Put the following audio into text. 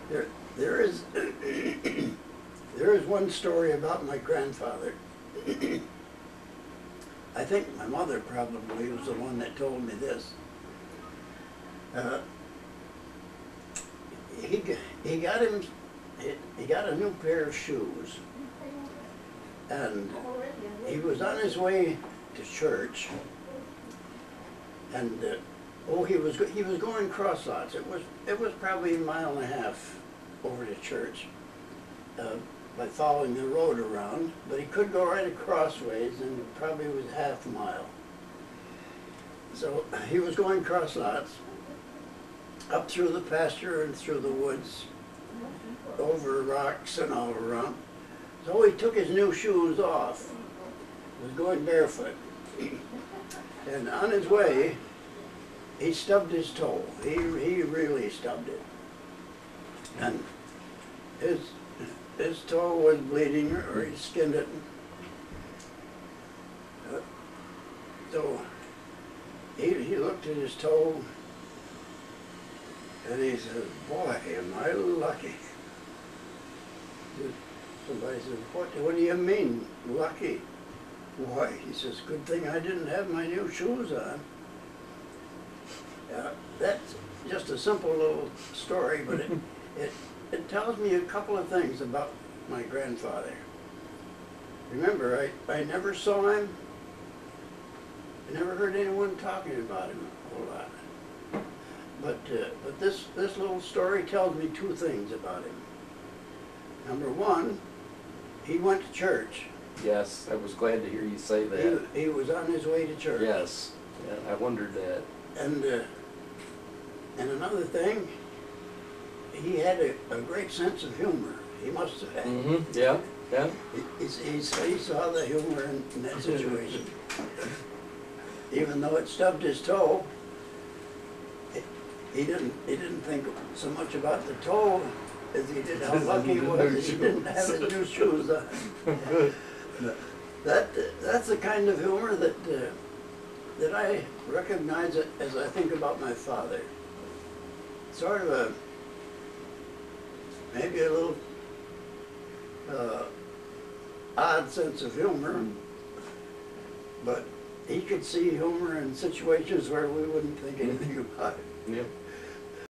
There is there is one story about my grandfather. I think my mother probably was the one that told me this. He got a new pair of shoes, and he was on his way to church, and he was going cross lots. It was probably a mile and a half over to church by following the road around, but he could go right across ways, and it probably was half a mile. So he was going cross lots, up through the pasture and through the woods, over rocks and all around. So he took his new shoes off, was going barefoot, and on his way, he stubbed his toe. He really stubbed it. And his toe was bleeding, or he skinned it. So he looked at his toe, and he said, "Boy, am I lucky." Somebody said, what do you mean, lucky? Why, he says, "Good thing I didn't have my new shoes on." That's just a simple little story, but it tells me a couple of things about my grandfather. Remember, I never saw him. I never heard anyone talking about him a whole lot. But this little story tells me two things about him. Number one, he went to church. Yes, I was glad to hear you say that. He was on his way to church. Yes, yeah, I wondered that. And another thing, he had a great sense of humor. He must have had. Mm-hmm. Yeah, yeah. He saw the humor in that situation. Even though it stubbed his toe, he didn't think so much about the toe as he did how lucky he was that he didn't have his new shoes on. That's the kind of humor that I recognize it as I think about my father. Sort of maybe a little odd sense of humor, but he could see humor in situations where we wouldn't think anything about it. Yep.